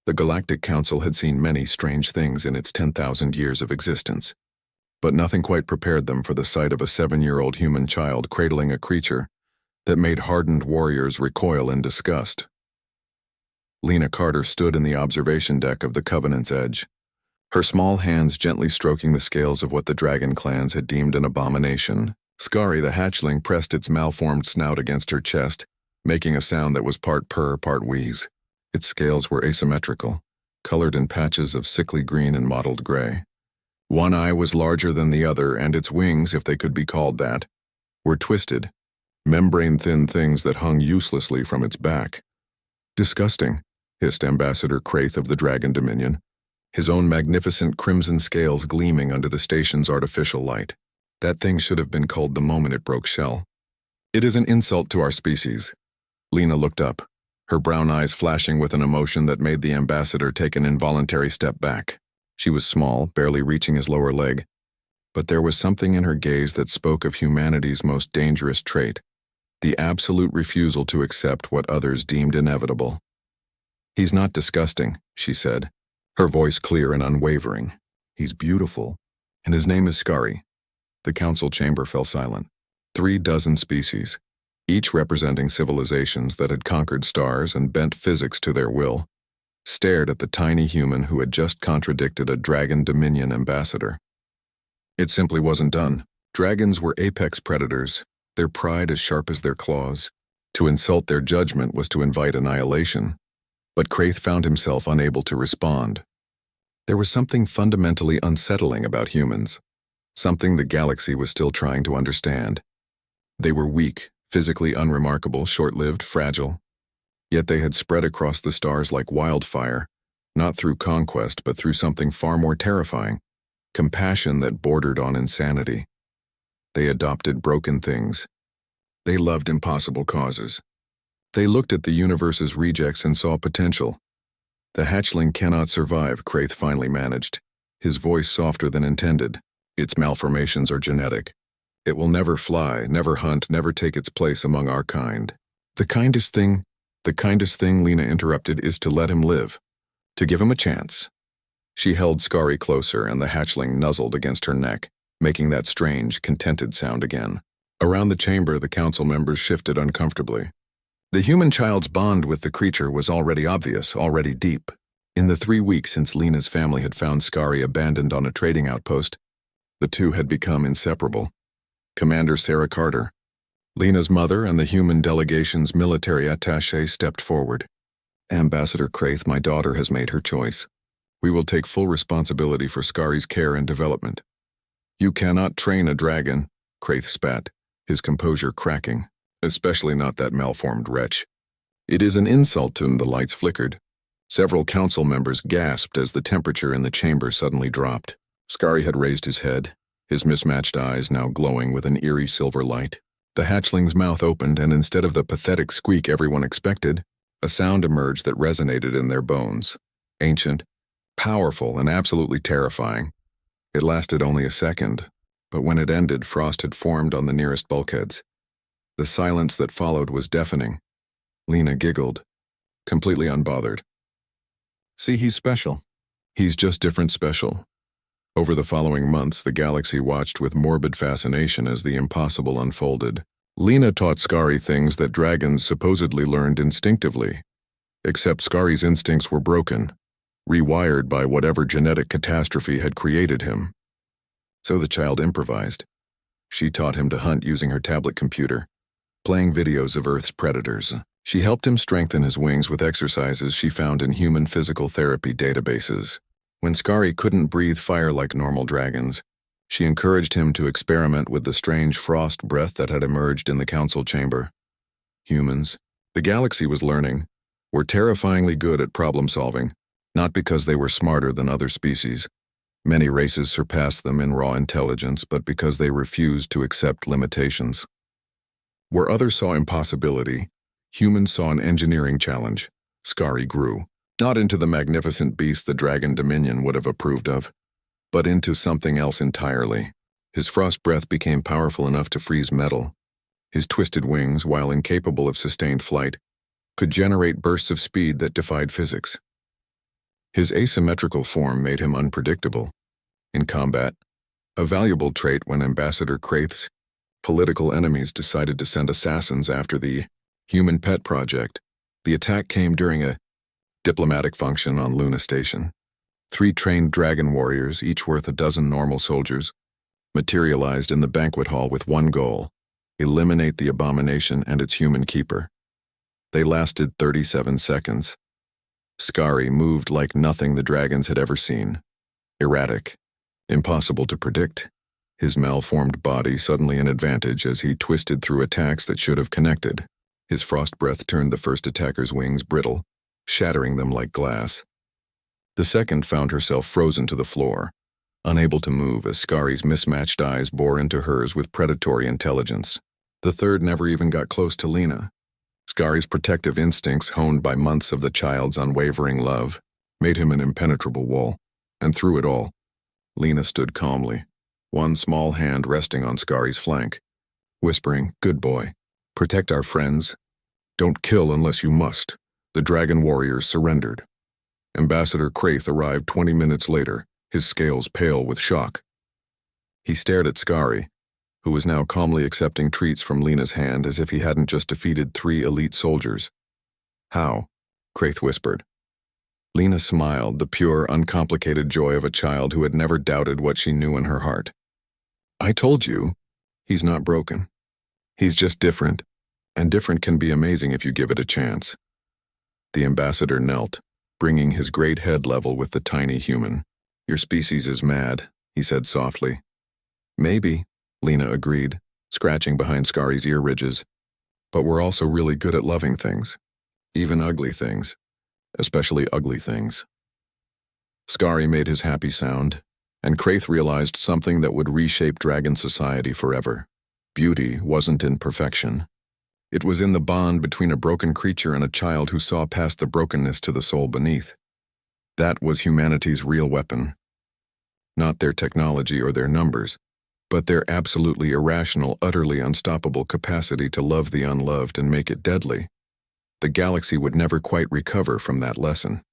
The Galactic Council had seen many strange things in its 10,000 years of existence, but nothing quite prepared them for the sight of a 7-year-old human child cradling a creature that made hardened warriors recoil in disgust. Lena Carter stood in the observation deck of the Covenant's edge, her small hands gently stroking the scales of what the dragon clans had deemed an abomination. Skari the hatchling pressed its malformed snout against her chest, making a sound that was part purr, part wheeze. Its scales were asymmetrical, colored in patches of sickly green and mottled gray. One eye was larger than the other, and its wings, if they could be called that, were twisted, membrane-thin things that hung uselessly from its back. "Disgusting," hissed Ambassador Kraith of the Dragon Dominion, his own magnificent crimson scales gleaming under the station's artificial light. "That thing should have been culled the moment it broke shell. It is an insult to our species." Lena looked up, her brown eyes flashing with an emotion that made the ambassador take an involuntary step back. She was small, barely reaching his lower leg, but there was something in her gaze that spoke of humanity's most dangerous trait, the absolute refusal to accept what others deemed inevitable. "He's not disgusting," she said, her voice clear and unwavering. "He's beautiful, and his name is Skari." The council chamber fell silent. 36 species, each representing civilizations that had conquered stars and bent physics to their will, stared at the tiny human who had just contradicted a Dragon Dominion ambassador. It simply wasn't done. Dragons were apex predators, their pride as sharp as their claws. To insult their judgment was to invite annihilation. But Kraith found himself unable to respond. There was something fundamentally unsettling about humans, something the galaxy was still trying to understand. They were weak, physically unremarkable, short-lived, fragile. Yet they had spread across the stars like wildfire, not through conquest but through something far more terrifying, compassion that bordered on insanity. They adopted broken things. They loved impossible causes. They looked at the universe's rejects and saw potential. "The hatchling cannot survive," Kraith finally managed, his voice softer than intended. "Its malformations are genetic. It will never fly, never hunt, never take its place among our kind." The kindest thing, Lena interrupted, "is to let him live, to give him a chance." She held Skari closer, and the hatchling nuzzled against her neck, making that strange, contented sound again. Around the chamber, the council members shifted uncomfortably. The human child's bond with the creature was already obvious, already deep. In the 3 weeks since Lena's family had found Skari abandoned on a trading outpost, the two had become inseparable. Commander Sarah Carter, Lena's mother, and the human delegation's military attaché stepped forward. "Ambassador Kraith, my daughter has made her choice. We will take full responsibility for Skari's care and development." "You cannot train a dragon," Kraith spat, his composure cracking. "Especially not that malformed wretch. It is an insult to him." The lights flickered. Several council members gasped as the temperature in the chamber suddenly dropped. Skari had raised his head, his mismatched eyes now glowing with an eerie silver light. The hatchling's mouth opened, and instead of the pathetic squeak everyone expected, a sound emerged that resonated in their bones. Ancient, powerful, and absolutely terrifying. It lasted only a second, but when it ended, frost had formed on the nearest bulkheads. The silence that followed was deafening. Lena giggled, completely unbothered. "See, he's special. He's just different special." Over the following months, the galaxy watched with morbid fascination as the impossible unfolded. Lena taught Skari things that dragons supposedly learned instinctively, except Skari's instincts were broken, rewired by whatever genetic catastrophe had created him. So the child improvised. She taught him to hunt using her tablet computer, playing videos of Earth's predators. She helped him strengthen his wings with exercises she found in human physical therapy databases. When Skari couldn't breathe fire like normal dragons, she encouraged him to experiment with the strange frost breath that had emerged in the council chamber. Humans, the galaxy was learning, were terrifyingly good at problem solving, not because they were smarter than other species. Many races surpassed them in raw intelligence, but because they refused to accept limitations. Where others saw impossibility, humans saw an engineering challenge. Skari grew, not into the magnificent beast the Dragon Dominion would have approved of, but into something else entirely. His frost breath became powerful enough to freeze metal. His twisted wings, while incapable of sustained flight, could generate bursts of speed that defied physics. His asymmetrical form made him unpredictable. In combat, a valuable trait when Ambassador Kraith's political enemies decided to send assassins after the Human Pet Project. The attack came during a diplomatic function on Luna Station. 3 trained dragon warriors, each worth a dozen normal soldiers, materialized in the banquet hall with one goal: eliminate the abomination and its human keeper. They lasted 37 seconds. Skari moved like nothing the dragons had ever seen. Erratic, impossible to predict, his malformed body suddenly an advantage as he twisted through attacks that should have connected. His frost breath turned the first attacker's wings brittle, shattering them like glass. The second found herself frozen to the floor, unable to move as Skari's mismatched eyes bore into hers with predatory intelligence. The third never even got close to Lena. Skari's protective instincts, honed by months of the child's unwavering love, made him an impenetrable wall. And through it all, Lena stood calmly, one small hand resting on Skari's flank, whispering, "Good boy. Protect our friends. Don't kill unless you must." The dragon warriors surrendered. Ambassador Kraith arrived 20 minutes later, his scales pale with shock. He stared at Skari, who was now calmly accepting treats from Lena's hand as if he hadn't just defeated 3 elite soldiers. "How?" Kraith whispered. Lena smiled, the pure, uncomplicated joy of a child who had never doubted what she knew in her heart. "I told you, he's not broken. He's just different, and different can be amazing if you give it a chance." The ambassador knelt, bringing his great head level with the tiny human. "Your species is mad," he said softly. "Maybe," Lena agreed, scratching behind Skari's ear ridges. "But we're also really good at loving things, even ugly things, especially ugly things." Skari made his happy sound, and Kraith realized something that would reshape dragon society forever. Beauty wasn't in perfection. It was in the bond between a broken creature and a child who saw past the brokenness to the soul beneath. That was humanity's real weapon. Not their technology or their numbers, but their absolutely irrational, utterly unstoppable capacity to love the unloved and make it deadly. The galaxy would never quite recover from that lesson.